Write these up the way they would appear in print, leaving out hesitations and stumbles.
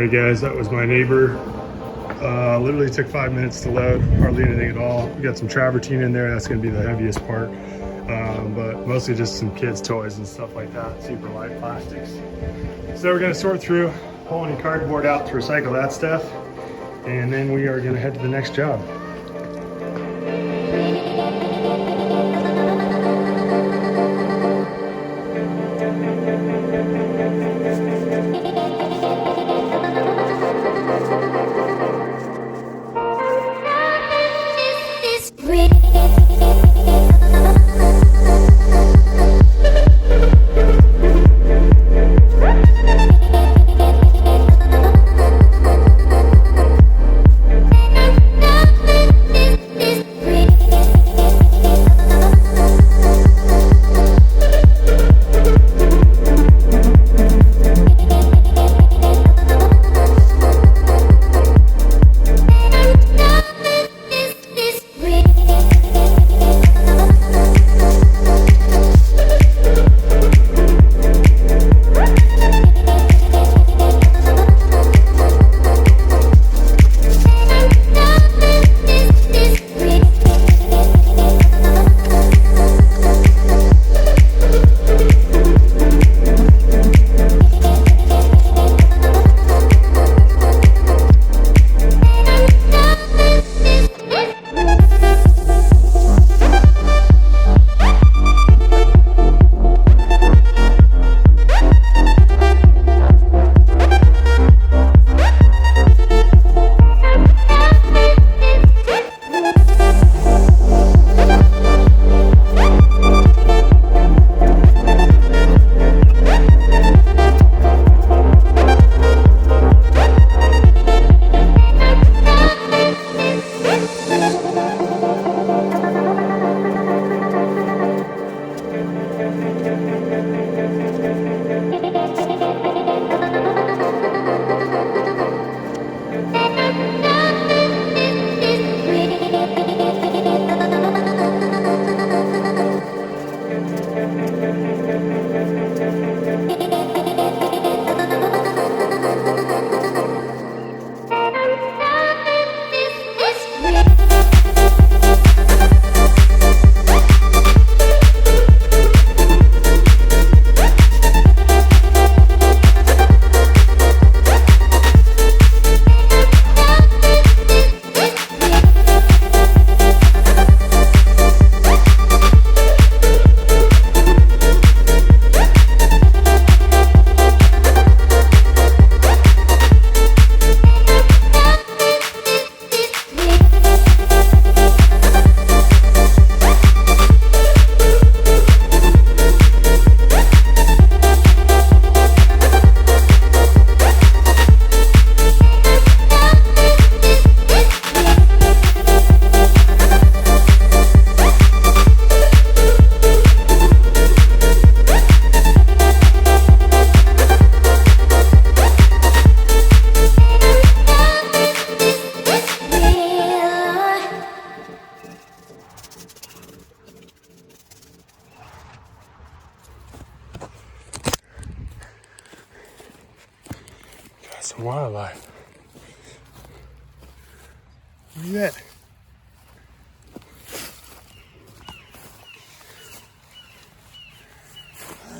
Alright guys, that was my neighbor. Literally took 5 minutes to load, hardly anything at all. We got some travertine in there, that's gonna be the heaviest part. But mostly just some kids' toys and stuff like that, super light plastics. So we're gonna sort through, pull any cardboard out to recycle that stuff, and then we are gonna head to the next job. Some wildlife. Look at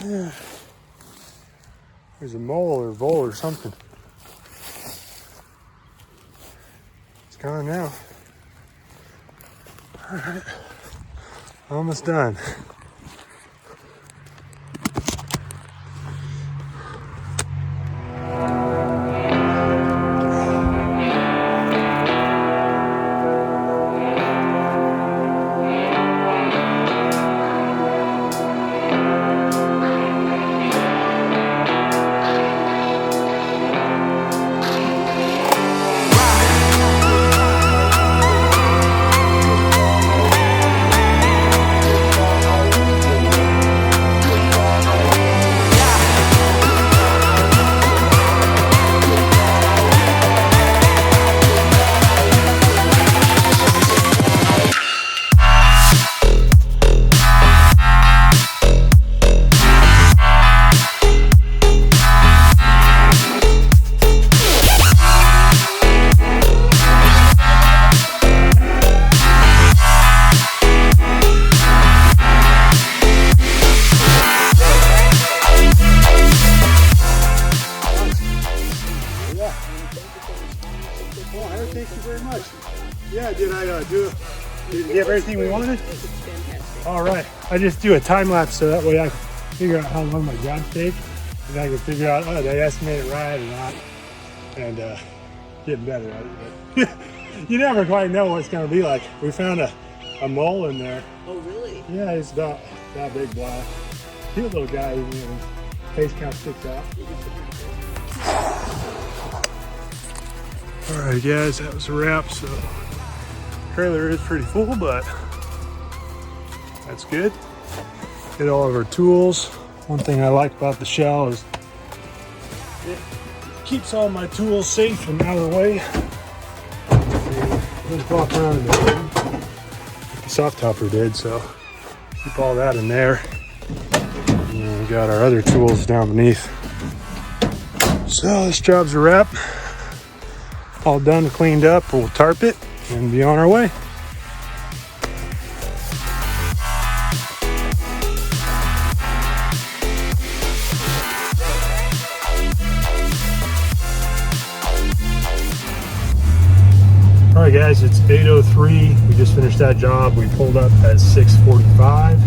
that. There's a mole or vole or something. It's gone now. All right, almost done. do it. Did you get everything we wanted? All right. I just do a time lapse so that way I can figure out how long my jobs take, and I can figure out, oh, did I estimate it right or not, and getting better at it. But you never quite know what it's going to be like. We found a mole in there. Oh, really? Yeah, he's about that big black. Cute little guy, you know, face kind of sticks out. All right, guys, that was a wrap. So trailer is pretty full, but that's good. Get all of our tools. One thing I like about the shell is it keeps all my tools safe and out of the way. Just walk around in the soft topper did, so keep all that in there. And then we got our other tools down beneath. So this job's a wrap. All done, cleaned up. We'll tarp it and be on our way. All right, guys, it's 8:03. We just finished that job. We pulled up at 6:45.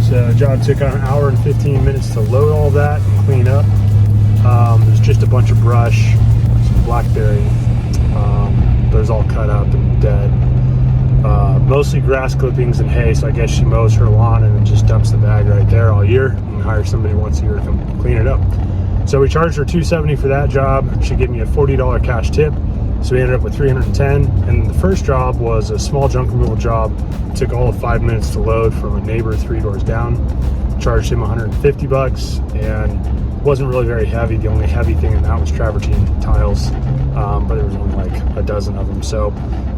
So the job took an hour and 15 minutes to load all that and clean up. There's just a bunch of brush, some blackberry. Those all cut up and dead. Mostly grass clippings and hay, so I guess she mows her lawn and then just dumps the bag right there all year and hires somebody once a year to come clean it up. So we charged her $270 for that job. She gave me a $40 cash tip. So we ended up with $310, and the first job was a small junk removal job. It took all of 5 minutes to load from a neighbor 3 doors down. Charged him $150, and wasn't really very heavy. The only heavy thing in that was travertine tiles, but there was only like a dozen of them. So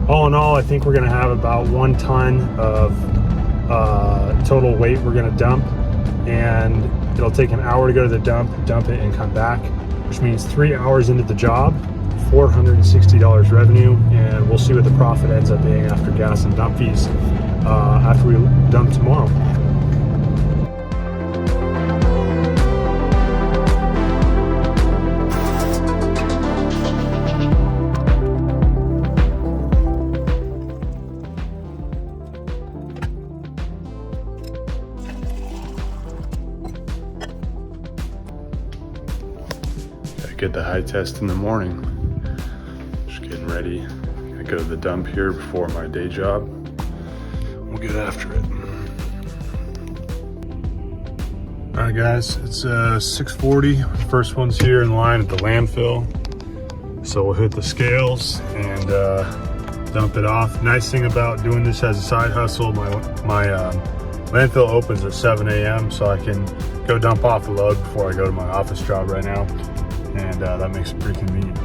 all in all, I think we're gonna have about 1 ton of total weight we're gonna dump, and it'll take an hour to go to the dump it, and come back, which means 3 hours into the job, $460 revenue, and we'll see what the profit ends up being after gas and dump fees after we dump tomorrow. Gotta get the high test in the morning. Getting ready. I go to the dump here before my day job. We'll get after it. All right, guys, it's 6:40. First one's here in line at the landfill. So we'll hit the scales and dump it off. Nice thing about doing this as a side hustle, my landfill opens at 7 a.m. so I can go dump off the load before I go to my office job right now. And that makes it pretty convenient.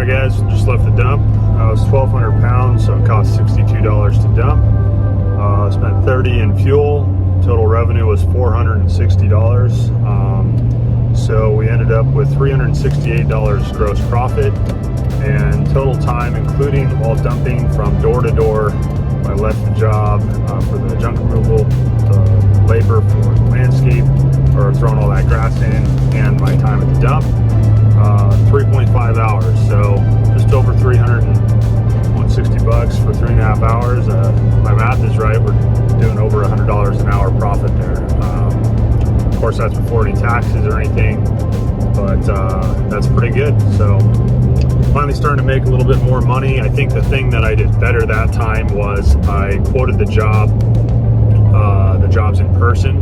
Guys, just left the dump. It was 1,200 pounds, so it cost $62 to dump. Spent $30 in fuel. Total revenue was $460. So we ended up with $368 gross profit, and total time, including all dumping from door to door. I left the job for the junk removal, the labor for the landscape, or throwing all that grass in, and my time at the dump. 3.5 hours, so just over $360 for 3.5 hours. My math is right, we're doing over $100 an hour profit there. Of course, that's before any taxes or anything, but that's pretty good. So finally starting to make a little bit more money. I think the thing that I did better that time was I quoted the jobs in person,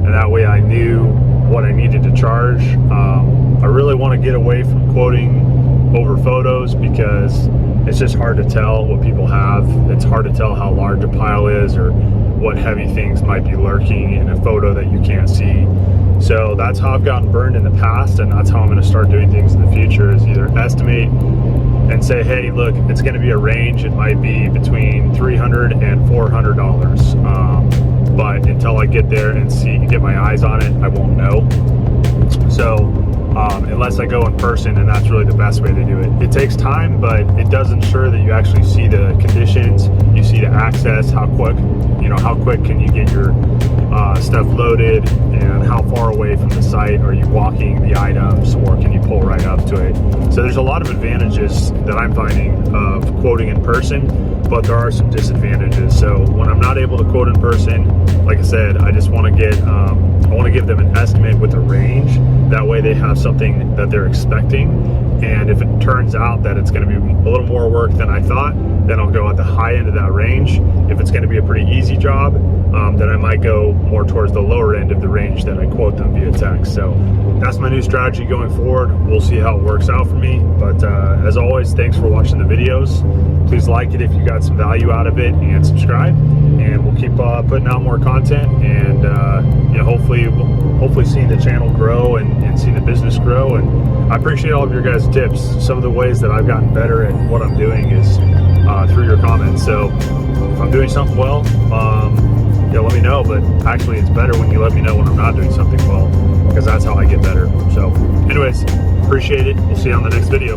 and that way I knew what I needed to charge. I really want to get away from quoting over photos, because it's just hard to tell what people have. It's hard to tell how large a pile is or what heavy things might be lurking in a photo that you can't see. So that's how I've gotten burned in the past, and that's how I'm going to start doing things in the future, is either estimate and say, hey, look, it's going to be a range. It might be between $300 and $400. But until I get there and get my eyes on it, I won't know. So unless I go in person, and that's really the best way to do it. It takes time, but it does ensure that you actually see the conditions, you see the access, how quick can you get your stuff loaded, and how far away from the site are you walking the items, or can you pull right up to it. So there's a lot of advantages that I'm finding of quoting in person, but there are some disadvantages. So when I'm not able to quote in person, like I said, I just want to give them an estimate with a range. That way they have something that they're expecting. And if it turns out that it's going to be a little more work than I thought, then I'll go at the high end of that range. If it's going to be a pretty easy job, then I might go more towards the lower end of the range that I quote them via text. So that's my new strategy going forward. We'll see how it works out for me. But as always, thanks for watching the videos. Please like it if you got some value out of it, and subscribe. And we'll keep putting out more content, and hopefully seeing the channel grow and see the business grow. And I appreciate all of your guys' tips. Some of the ways that I've gotten better at what I'm doing is through your comments. So if I'm doing something well, let me know. But actually, it's better when you let me know when I'm not doing something well, because that's how I get better. So anyways, appreciate it. We'll see you on the next video.